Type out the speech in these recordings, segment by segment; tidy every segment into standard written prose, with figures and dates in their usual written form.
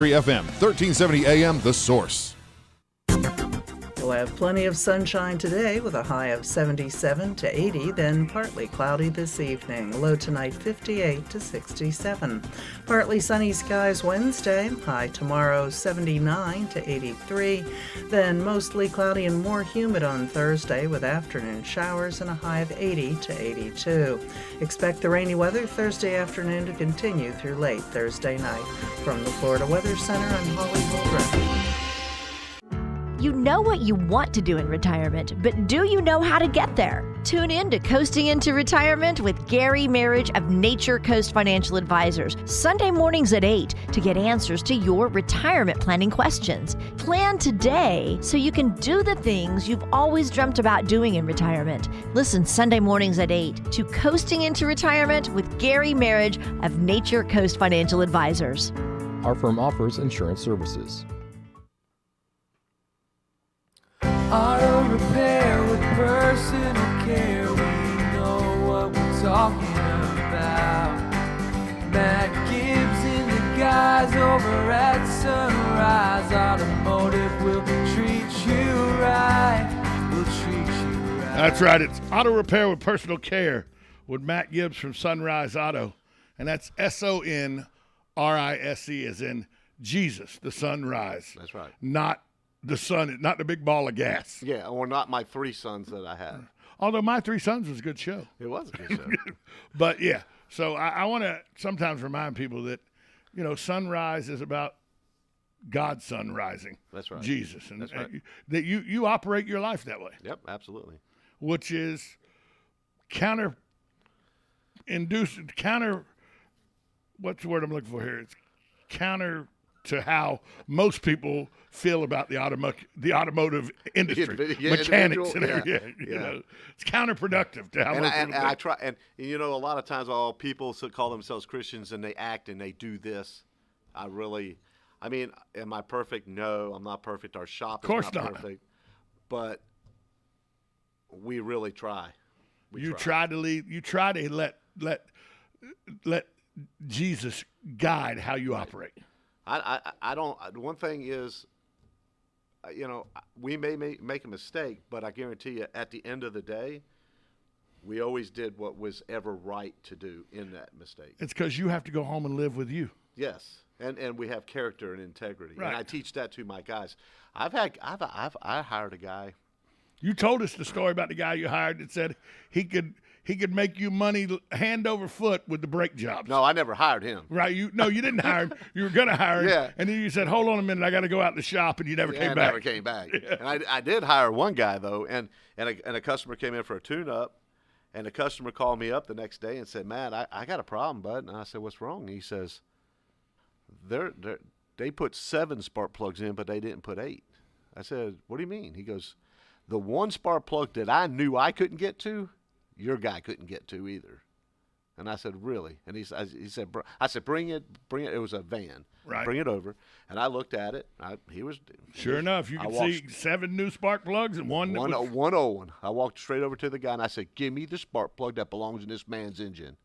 FM, 1370 AM, The Source. We'll have plenty of sunshine today with a high of 77 to 80, then partly cloudy this evening. Low tonight 58 to 67. Partly sunny skies Wednesday, high tomorrow 79 to 83, then mostly cloudy and more humid on Thursday with afternoon showers and a high of 80 to 82. Expect the rainy weather Thursday afternoon to continue through late Thursday night. From the Florida Weather Center, I'm Holly Holdren. You know what you want to do in retirement, but do you know how to get there? Tune in to Coasting into Retirement with Gary Marriage of Nature Coast Financial Advisors, Sunday mornings at 8 to get answers to your retirement planning questions. Plan today so you can do the things you've always dreamt about doing in retirement. Listen Sunday mornings at 8 to Coasting into Retirement with Gary Marriage of Nature Coast Financial Advisors. Our firm offers insurance services. Auto repair with personal care. We know what we're talking about. Matt Gibbs and the guys over at Sunrise Automotive will treat you right. We'll treat you right. That's right. It's Auto Repair with Personal Care with Matt Gibbs from Sunrise Auto. And that's Sonrise, as in Jesus, the sunrise. That's right. Not the sun, not the big ball of gas. Yeah, or not my three sons that I had. Although My Three Sons was a good show. It was a good show. But, yeah, so I want to sometimes remind people that, sunrise is about God's sun rising. That's right. Jesus. And that's right. That you operate your life that way. Yep, absolutely. Which is counter, what's the word I'm looking for here? It's counter to how most people feel about the automotive industry, mechanics and everything. It's counterproducctive to how most people I try, and a lot of times people call themselves Christians and they act and they do this. Am I perfect? No, I'm not perfect. Our shop is not perfect, but we really try. You try to lead. You try to let Jesus guide how you operate. I don't. One thing is, we may make a mistake, but I guarantee you, at the end of the day, we always did what was ever right to do in that mistake. It's because you have to go home and live with you. Yes, and we have character and integrity, right. And I teach that to my guys. I hired a guy. You told us the story about the guy you hired that said he could make you money hand over foot with the brake jobs. No, I never hired him. Right? You didn't hire him. You were going to hire him. Yeah. And then you said, hold on a minute, I got to go out in the shop, and you never came back. Never came back. Yeah. And I did hire one guy, though, and a customer came in for a tune-up, and the customer called me up the next day and said, Matt, I got a problem, bud. And I said, what's wrong? And he says, they put 7 spark plugs in, but they didn't put 8. I said, what do you mean? He goes, the one spark plug that I knew I couldn't get to, your guy couldn't get to either. And I said, really? And he said, I said, bring it. It was a van. Right. Bring it over. And I looked at it. Sure enough, you could see 7 new spark plugs and one old one. I walked straight over to the guy and I said, give me the spark plug that belongs in this man's engine.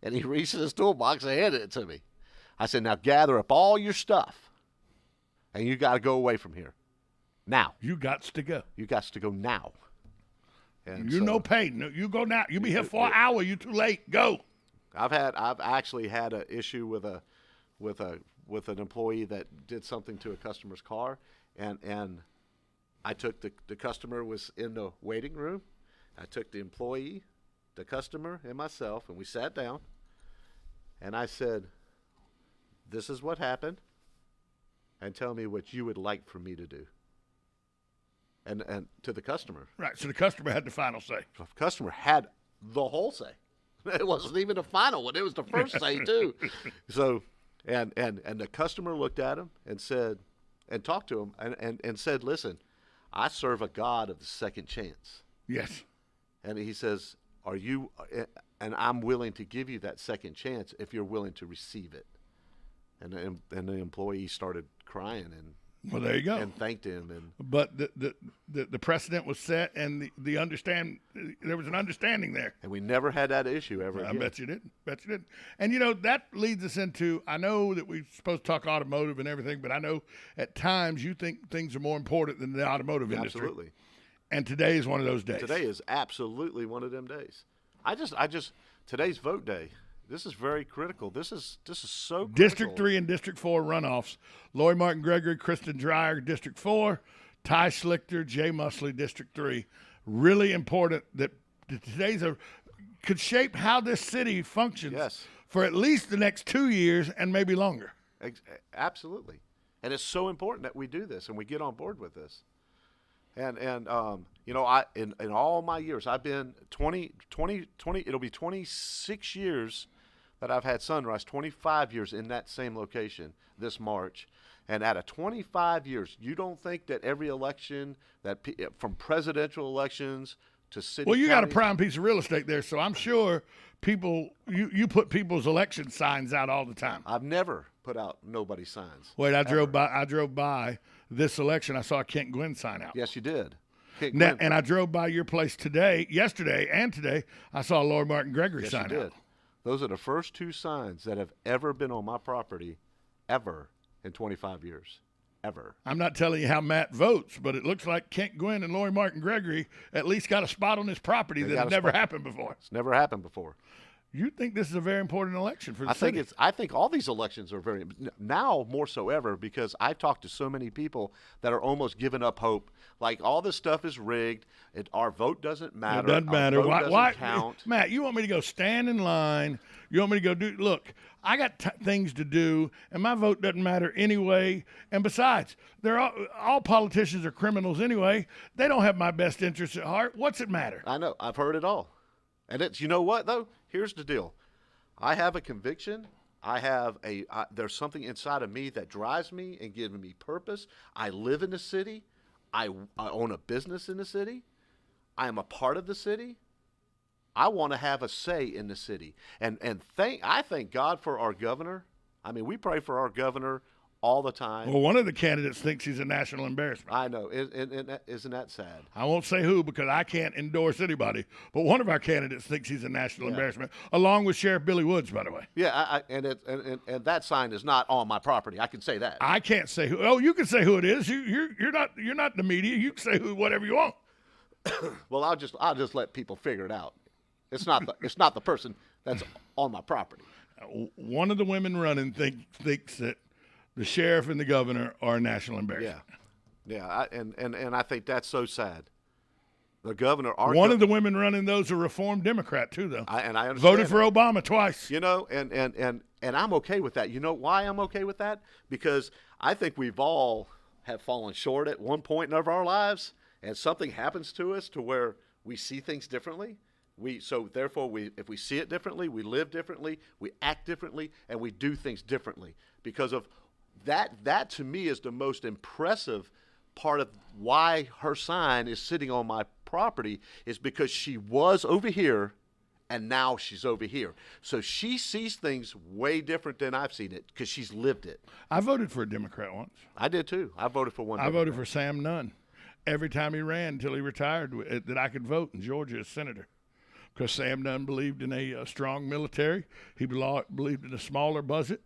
And he reached in his toolbox and handed it to me. I said, now gather up all your stuff and you got to go away from here. Now. You got to go. You got to go now. And no pay. No, you go now. You be here for an hour. You too late. Go. I've actually had an issue with an employee that did something to a customer's car, and I took the customer was in the waiting room. I took the employee, the customer, and myself, and we sat down, and I said, "This is what happened, and tell me what you would like for me to do." And to the customer. Right, so the customer had the final say. The customer had the whole say. It wasn't even the final one. It was the first say, too. So, and the customer looked at him and said, and talked to him and said, listen, I serve a God of the second chance. Yes. And he says, and I'm willing to give you that second chance if you're willing to receive it. And the employee started crying and Well, there you go. And thanked him. And but the precedent was set, and there was an understanding there. And we never had that issue ever I again. bet you didn't. And, you know, that leads us into, I know that we're supposed to talk automotive and everything, but I know at times you think things are more important than the automotive industry. Absolutely. And today is one of those days. Today is absolutely one of them days. Today's vote day. This is very critical. This is so critical. District 3 and District 4 runoffs. Lori Martin Gregory, Kristen Dreyer, District 4. Ty Schlichter, Jay Musley, District 3. Really important that today's could shape how this city functions for at least the next 2 years and maybe longer. Absolutely. And it's so important that we do this and we get on board with this. And you know, in all my years, I've been 20, it'll be 26 years that I've had Sunrise, 25 years in that same location this March. And out of 25 years, you don't think that every election, from presidential elections to city Well, you got a county, prime piece of real estate there, so I'm sure you put people's election signs out all the time. I've never put out nobody's signs. Wait, I drove by this election. I saw a Kent Gwynn sign out. Yes, you did. And I drove by your place yesterday and today. I saw a Lord Martin Gregory Yes, sign you did. out. Those are the first two signs that have ever been on my property, ever, in 25 years, ever. I'm not telling you how Matt votes, but it looks like Kent Gwynn and Lori Martin Gregory at least got a spot on his property that had never happened before. It's never happened before. You think this is a very important election for the city? I think all these elections are very, now more so ever, because I've talked to so many people that are almost giving up hope. Like, all this stuff is rigged. Our vote doesn't matter. It doesn't matter. Our vote doesn't count. Matt, you want me to go stand in line? You want me to go look, I got things to do, and my vote doesn't matter anyway. And besides, all politicians are criminals anyway. They don't have my best interests at heart. What's it matter? I know. I've heard it all. And you know what, though? Here's the deal. I have a conviction. There's something inside of me that drives me and gives me purpose. I live in the city. I own a business in the city. I am a part of the city. I want to have a say in the city. And I thank God for our governor. I mean, we pray for our governor all the time. Well, one of the candidates thinks he's a national embarrassment. I know. Isn't that sad? I won't say who because I can't endorse anybody, but one of our candidates thinks he's a national embarrassment, along with Sheriff Billy Woods, by the way. Yeah, and that sign is not on my property. I can say that. I can't say who. Oh, you can say who it is. You're not the media. You can say whatever you want. Well, I'll just let people figure it out. It's not the person that's on my property. One of the women running thinks that the sheriff and the governor are a national embarrassment. Yeah, and I think that's so sad. The governor, one of the women running those are Reformed Democrat too, though. I understand. Voted for Obama twice. You know, and I'm okay with that. You know why I'm okay with that? Because I think we've all have fallen short at one point in our lives, and something happens to us to where we see things differently. If we see it differently, we live differently, we act differently, and we do things differently because of that. That to me is the most impressive part of why her sign is sitting on my property, is because she was over here and now she's over here. So she sees things way different than I've seen it because she's lived it. I voted for a Democrat once. I did too. I voted for one. I voted for Sam Nunn every time he ran until he retired that I could vote in Georgia as senator. Because Sam Nunn believed in a strong military. He believed in a smaller budget.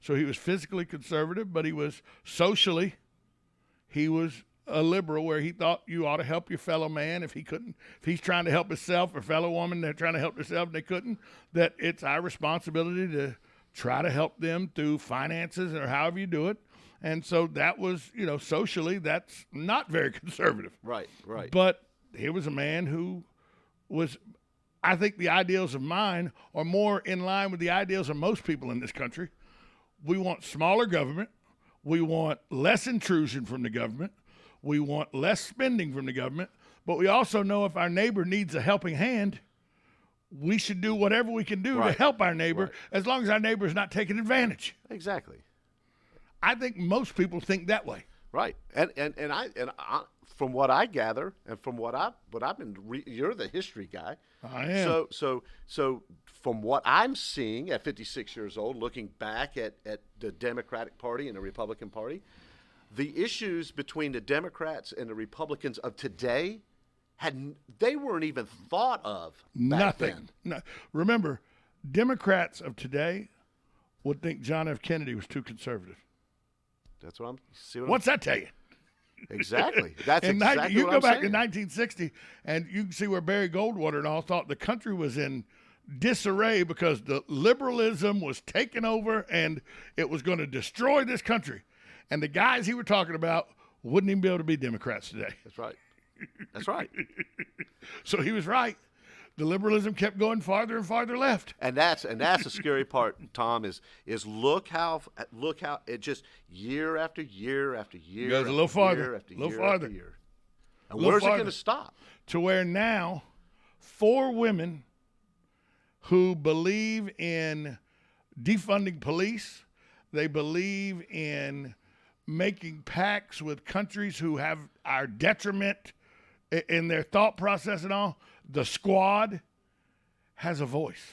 So he was physically conservative, but he was socially, he was a liberal where he thought you ought to help your fellow man if he's trying to help himself or fellow woman, they're trying to help themselves and they couldn't, that it's our responsibility to try to help them through finances or however you do it. And so that was, socially, that's not very conservative. Right. But here was a man who was, I think the ideals of mine are more in line with the ideals of most people in this country. We want smaller government. We want less intrusion from the government. We want less spending from the government. But we also know if our neighbor needs a helping hand, we should do whatever we can do to help our neighbor, as long as our neighbor is not taking advantage. Exactly. I think most people think that way. Right. And I from what I gather and from what I've been you're the history guy. I am. So from what I'm seeing at 56 years old, looking back at the Democratic Party and the Republican Party, the issues between the Democrats and the Republicans of today they weren't even thought of back Nothing. then. No. Remember, Democrats of today would think John F. Kennedy was too conservative. That's what I'm. What's that tell you? Exactly. That's And exactly you what go I'm back saying. to 1960, and you can see where Barry Goldwater and all thought the country was in disarray because the liberalism was taking over and it was going to destroy this country. And the guys he were talking about wouldn't even be able to be Democrats today. That's right. That's right. So he was right. The liberalism kept going farther and farther left. And that's the scary part, Tom, is look how it just year after year after year Goes a little farther, after a little year farther. after year. And where's it going to stop? To where now 4 women who believe in defunding police, they believe in making pacts with countries who have our detriment in their thought process and all, the squad has a voice.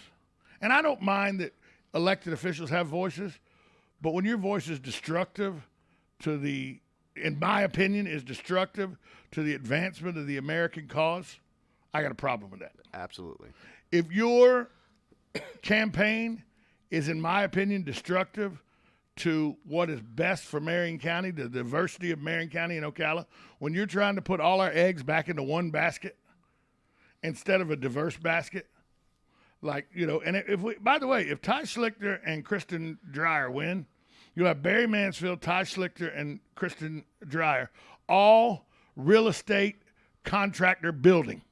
And I don't mind that elected officials have voices, but when your voice is destructive in my opinion, is destructive to the advancement of the American cause, I got a problem with that. Absolutely. If your campaign is, in my opinion, destructive to what is best for Marion County, the diversity of Marion County and Ocala, when you're trying to put all our eggs back into one basket instead of a diverse basket, and by the way, if Ty Schlichter and Kristen Dreyer win, you'll have Barry Mansfield, Ty Schlichter, and Kristen Dreyer, all real estate contractor building.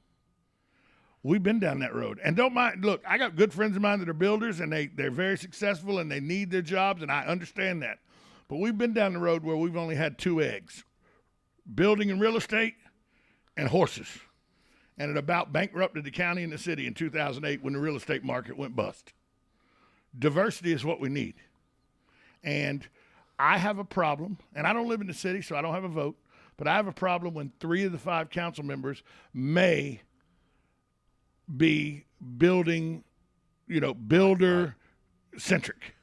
We've been down that road. And don't mind, look, I got good friends of mine that are builders, and they're very successful, and they need their jobs, and I understand that. But we've been down the road where we've only had 2 eggs, building and real estate and horses. And it about bankrupted the county and the city in 2008 when the real estate market went bust. Diversity is what we need. And I have a problem, and I don't live in the city, so I don't have a vote, but I have a problem when 3 of the 5 council members may be builder centric,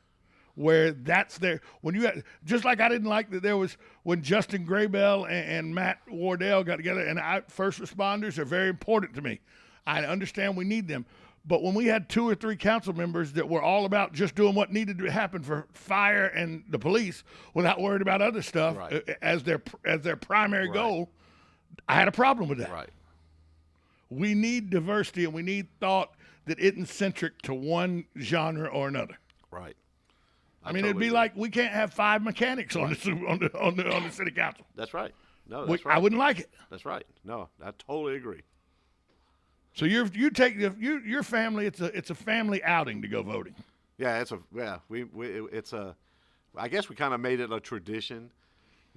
where that's their, when you had, just like I didn't like that there was, when Justin Graybell and Matt Wardell got together, and first responders are very important to me. I understand we need them. But when we had 2 or 3 council members that were all about just doing what needed to happen for fire and the police without worrying about other stuff as their primary goal, I had a problem with that. Right. We need diversity, and we need thought that isn't centric to one genre or another. Right. It'd be like we can't have 5 mechanics on the city council. That's right. No, that's right. I wouldn't like it. That's right. No, I totally agree. So you take your family. It's a family outing to go voting. Yeah, I guess we kind of made it a tradition.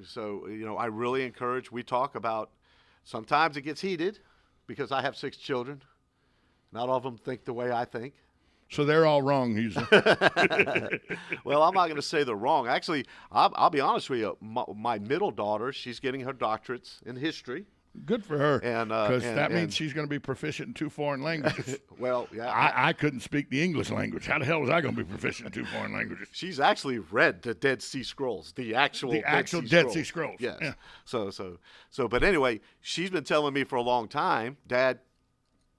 So I really encourage. We talk about. Sometimes it gets heated because I have 6 children. Not all of them think the way I think. So they're all wrong, usually. Well, I'm not going to say they're wrong. Actually, I'll be honest with you. My middle daughter, she's getting her doctorates in history. Good for her, because and that means she's going to be proficient in 2 foreign languages. Well, yeah. I couldn't speak the English language. How the hell was I going to be proficient in 2 foreign languages? She's actually read the Dead Sea Scrolls, the actual Dead Sea Scrolls. Yes. Yeah. So, but anyway, she's been telling me for a long time, Dad,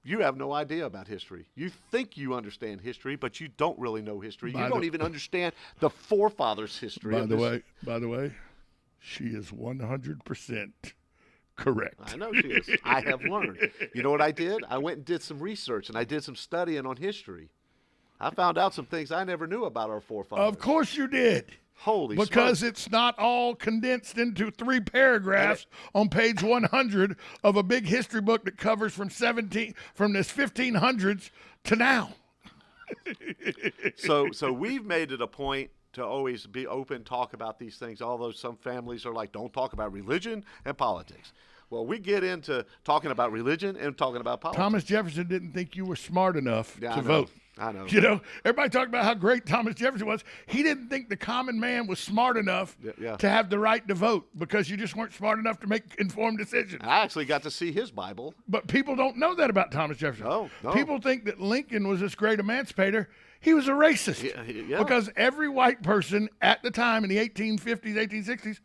you have no idea about history. You think you understand history, but you don't really know history. You don't even understand the forefathers' history. By the way, she is 100% correct. I know she is. I have learned. You know what I did? I went and did some research, and I did some studying on history. I found out some things I never knew about our forefathers. Of course you did. Holy Because smokes. it's not all condensed into 3 paragraphs on page 100 of a big history book that covers from this 1500s to now. So we've made it a point to always be open, talk about these things, although some families are like, don't talk about religion and politics. Well, we get into talking about religion and talking about politics. Thomas Jefferson didn't think you were smart enough to vote. I know. Everybody talked about how great Thomas Jefferson was. He didn't think the common man was smart enough to have the right to vote because you just weren't smart enough to make informed decisions. I actually got to see his Bible. But people don't know that about Thomas Jefferson. No. People think that Lincoln was this great emancipator. He was a racist. Yeah. Because every white person at the time in the 1850s, 1860s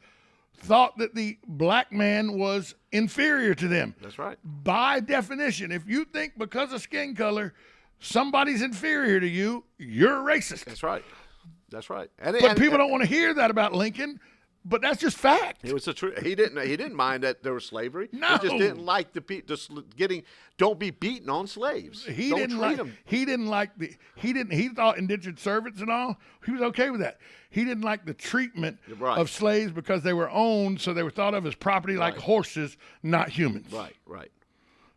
thought that the black man was inferior to them. That's right. By definition, if you think because of skin color somebody's inferior to you, you're a racist. That's right. That's right. But people don't want to hear that about Lincoln. But that's just fact. It was the truth. He didn't mind that there was slavery. No. He just didn't like don't be beaten on slaves. He thought indentured servants and all. He was okay with that. He didn't like the treatment of slaves because they were owned, so they were thought of as property like horses, not humans. Right.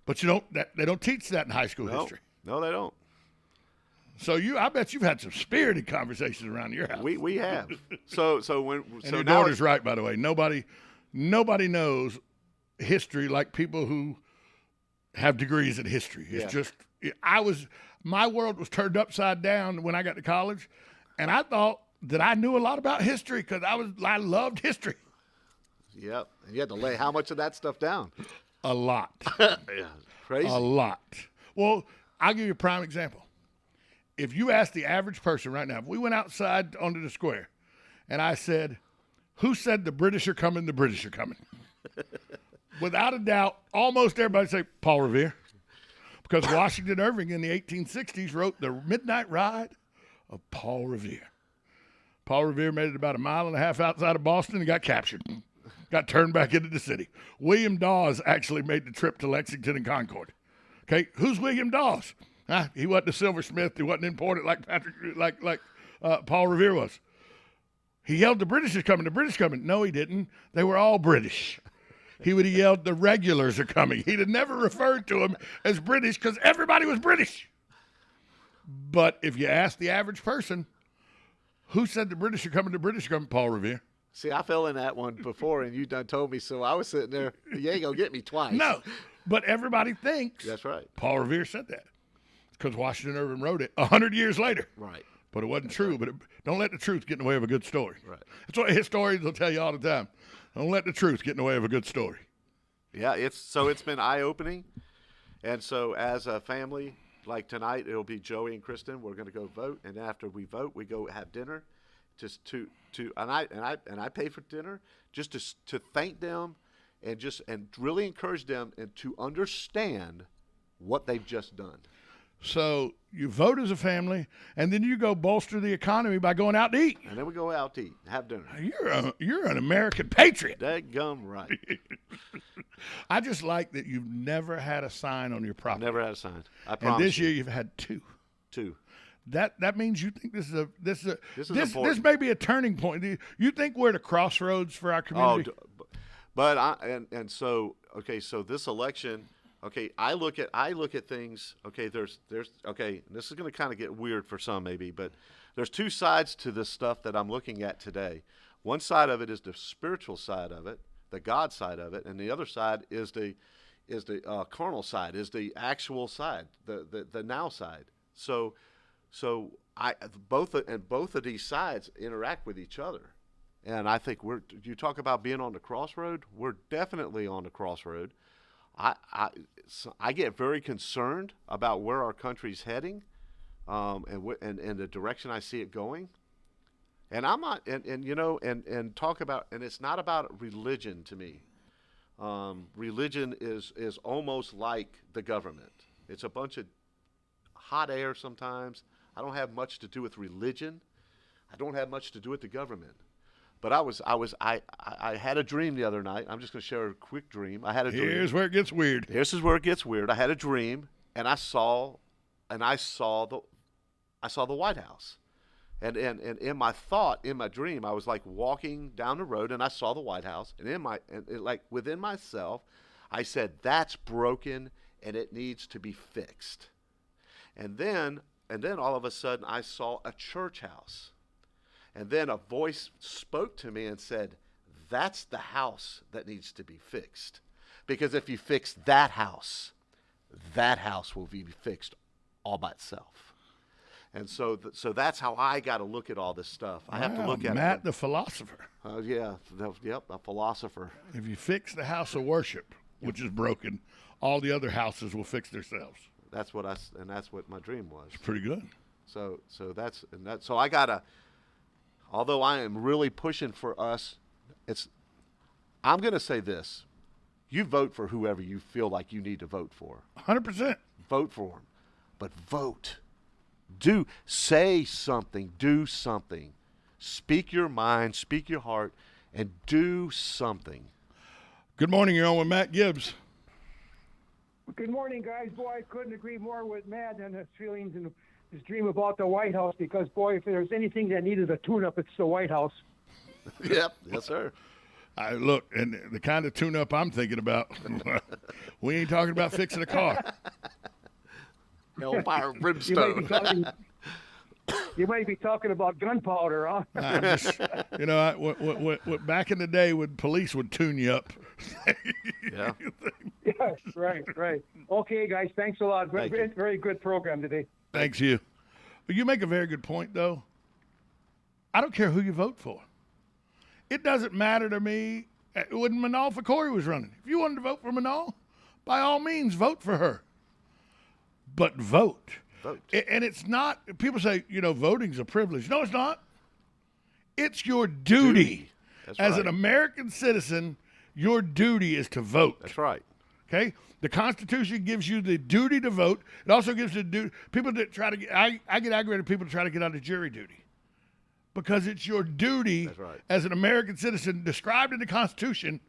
But they don't teach that in high school history. No, they don't. So I bet you've had some spirited conversations around your house. We have. So your daughter's right, by the way. Nobody knows history like people who have degrees in history. It's just my world was turned upside down when I got to college, and I thought that I knew a lot about history because I loved history. Yep. And you had to lay how much of that stuff down? A lot. Crazy. A lot. Well, I'll give you a prime example. If you ask the average person right now, if we went outside onto the square and I said, who said the British are coming, the British are coming? Without a doubt, almost everybody say Paul Revere. Because Washington Irving in the 1860s wrote The Midnight Ride of Paul Revere. Paul Revere made it about a mile and a half outside of Boston and got captured. Got turned back into the city. William Dawes actually made the trip to Lexington and Concord. Okay, who's William Dawes? He wasn't a silversmith. He wasn't important like Paul Revere was. He yelled, the British are coming, the British are coming. No, he didn't. They were all British. He would have yelled, the regulars are coming. He'd have never referred to them as British because everybody was British. But if you ask the average person, who said the British are coming, the British are coming? Paul Revere. See, I fell in that one before, and you done told me, so I was sitting there, you ain't going to get me twice. No, but everybody thinks that's right. Paul Revere said that. Because Washington Irving wrote it 100 years later. Right. But it wasn't true. Right. But don't let the truth get in the way of a good story. Right. That's what historians will tell you all the time. Don't let the truth get in the way of a good story. Yeah, it's been eye-opening. And so as a family, like tonight, it'll be Joey and Kristen. We're going to go vote. And after we vote, we go have dinner. And I pay for dinner just to thank them and really encourage them and to understand what they've just done. So you vote as a family, and then you go bolster the economy by going out to eat. And then we go out to eat, have dinner. You're an American patriot. Dadgum right. I just like that you've never had a sign on your property. Never had a sign. I promise. And this year you've had two. That means you think this may be a turning point. You think we're at a crossroads for our community? So this election. Okay, I look at things. Okay, there's okay. This is going to kind of get weird for some maybe, but there's two sides to this stuff that I'm looking at today. One side of it is the spiritual side of it, the God side of it, and the other side is the carnal side, is the actual side, the now side. So both of these sides interact with each other, and I think you talk about being on the crossroad. We're definitely on the crossroad. I get very concerned about where our country's heading, and the direction I see it going. And I'm not, and talk about, and it's not about religion to me. Religion is almost like the government. It's a bunch of hot air sometimes. I don't have much to do with religion. I don't have much to do with the government. But I had a dream the other night. I'm just going to share a quick dream. I had a dream. Here's where it gets weird. This is where it gets weird. I had a dream, and I saw the White House, and in my dream, I was like walking down the road, and I saw the White House, and like within myself, I said, that's broken, and it needs to be fixed. And then all of a sudden, I saw a church house. And then a voice spoke to me and said, that's the house that needs to be fixed. Because if you fix that house will be fixed all by itself. And so that's how I got to look at all this stuff. I have to look at Matt the philosopher. A philosopher. If you fix the house of worship, which is broken, all the other houses will fix themselves. That's what my dream was. It's pretty good. So I gotta. Although I am really pushing for us, I'm going to say this. You vote for whoever you feel like you need to vote for. 100%. Vote for them. But vote. Say something. Do something. Speak your mind. Speak your heart. And do something. Good morning. You're on with Matt Gibbs. Good morning, guys. Boy, I couldn't agree more with Matt and his feelings and his dream about the White House, because, boy, if there's anything that needed a tune-up, it's the White House. Yep. Yes, sir. Look, and the kind of tune-up I'm thinking about, we ain't talking about fixing a car. Hellfire and brimstone. You might be talking about gunpowder, huh? Back in the day when police would tune you up. Yeah. Yes, right. Okay, guys, thanks a lot. Thank you. Very good program today. Thanks, you. But you make a very good point, though. I don't care who you vote for. It doesn't matter to me when Manal Fakori was running. If you wanted to vote for Manal, by all means, vote for her. But vote. Vote. And it's not, people say, voting's a privilege. No, it's not. It's your duty. That's As right. an American citizen, your duty is to vote. That's right. Okay? The Constitution gives you the duty to vote. It also gives the duty. People that try to get, I get aggravated at people that try to get out of jury duty. Because it's your duty That's right. as an American citizen described in the Constitution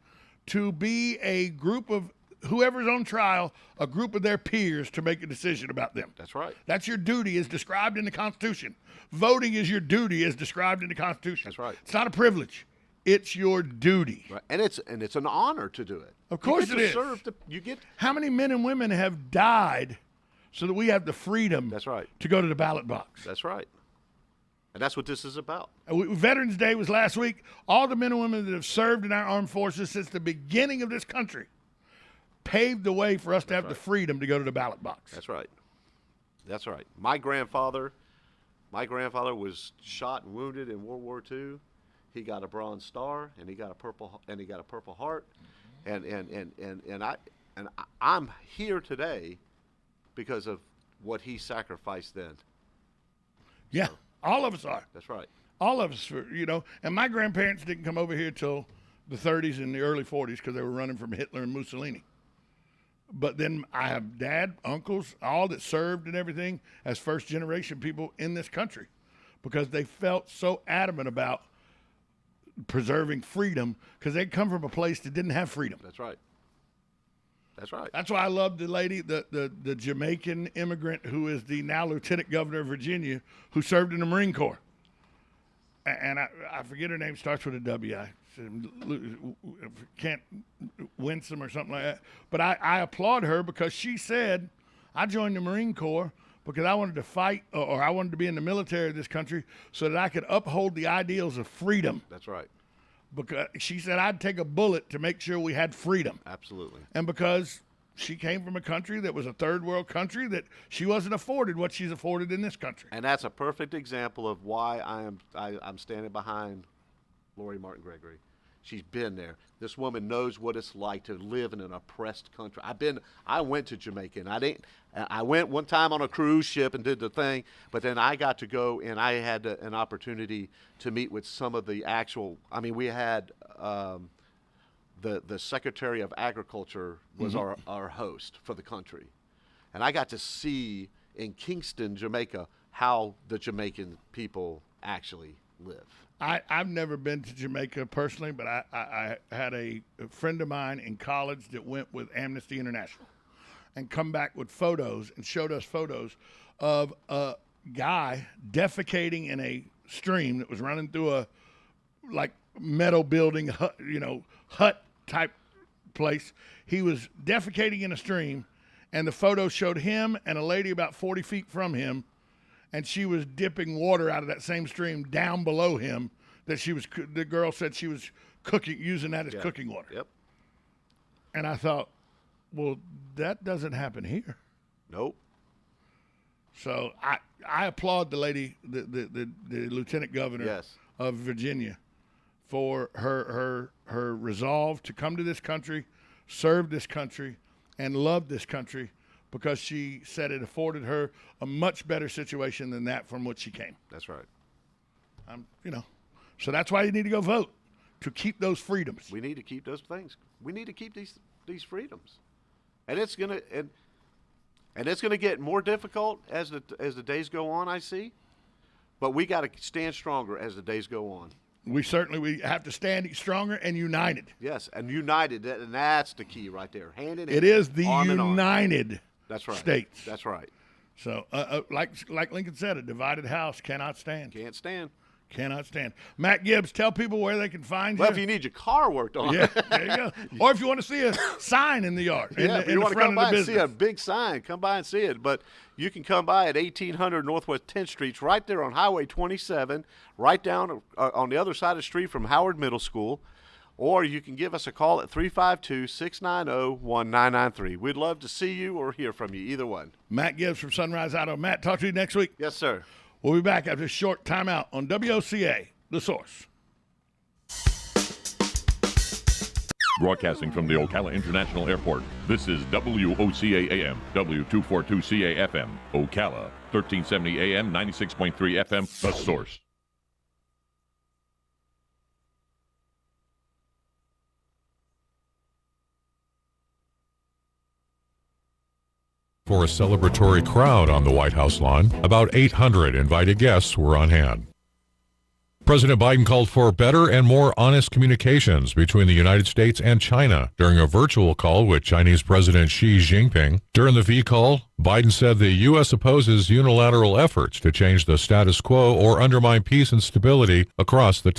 to be a group of whoever's on trial, a group of their peers to make a decision about them. That's right. That's your duty as described in the Constitution. Voting is your duty as described in the Constitution. That's right. It's not a privilege. It's your duty. Right. And it's an honor to do it. Of course you it get to is. serve you get. How many men and women have died so that we have the freedom That's right. to go to the ballot box? That's right. And that's what this is about. Veterans Day was last week. All the men and women that have served in our armed forces since the beginning of this country paved the way for us to have the freedom to go to the ballot box. That's right. That's right. My grandfather was shot and wounded in World War II. He got a Bronze Star and he got a Purple Heart. And I'm here today because of what he sacrificed then. Yeah, all of us are. That's right. All of us, and my grandparents didn't come over here till the 30s and the early 40s because they were running from Hitler and Mussolini. But then I have dad, uncles, all that served and everything as first-generation people in this country because they felt so adamant about preserving freedom because they come from a place that didn't have freedom. That's right. That's right. That's why I love the lady, the Jamaican immigrant who is the now Lieutenant Governor of Virginia who served in the Marine Corps. And I forget her name, starts with a W. I can't Winsome or something like that. But I applaud her because she said, I joined the Marine Corps because I wanted to fight or I wanted to be in the military of this country so that I could uphold the ideals of freedom. That's right. Because she said I'd take a bullet to make sure we had freedom. Absolutely. And because she came from a country that was a third world country that she wasn't afforded what she's afforded in this country. And that's a perfect example of why I'm standing behind Lori Martin Gregory. She's been there. This woman knows what it's like to live in an oppressed country. I went to Jamaica and I went one time on a cruise ship and did the thing, but then I got to go and I had an opportunity to meet with some of the actual, we had the Secretary of Agriculture was our host for the country. And I got to see in Kingston, Jamaica, how the Jamaican people actually live. I've never been to Jamaica personally, but I had a friend of mine in college that went with Amnesty International and come back with photos and showed us photos of a guy defecating in a stream that was running through a metal building, hut type place. He was defecating in a stream, and the photo showed him and a lady about 40 feet from him, and she was dipping water out of that same stream down below him. The girl said she was using that as cooking water. Yep. And I thought, well, that doesn't happen here. Nope. So I applaud the lady, the lieutenant governor of Virginia, for her resolve to come to this country, serve this country, and love this country, because she said it afforded her a much better situation than that from which she came. That's right. So that's why you need to go vote. to keep those freedoms. We need to keep those things. We need to keep these freedoms, and it's gonna and it's gonna get more difficult as the days go on. I see, but we got to stand stronger as the days go on. We have to stand stronger and united. Yes, and united, and that's the key right there. Hand in hand. It is the arm in arm. united That's right. states. That's right. So, like Lincoln said, a divided house cannot stand. Can't stand. Cannot stand. Matt Gibbs, tell people where they can find you. Well, if you need your car worked on. Yeah, there you go. Or if you want to see a sign in the yard. If you want to come by and see a big sign, come by and see it. But you can come by at 1800 Northwest 10th Street. It's right there on Highway 27, right down on the other side of the street from Howard Middle School. Or you can give us a call at 352-690-1993. We'd love to see you or hear from you, either one. Matt Gibbs from Sunrise Auto. Matt, talk to you next week. Yes, sir. We'll be back after a short timeout on WOCA, The Source. Broadcasting from the Ocala International Airport, this is WOCA AM, W242CA FM, Ocala, 1370 AM, 96.3 FM, The Source. For a celebratory crowd on the White House lawn, about 800 invited guests were on hand. President Biden called for better and more honest communications between the United States and China during a virtual call with Chinese President Xi Jinping. During the V call, Biden said the U.S. opposes unilateral efforts to change the status quo or undermine peace and stability across the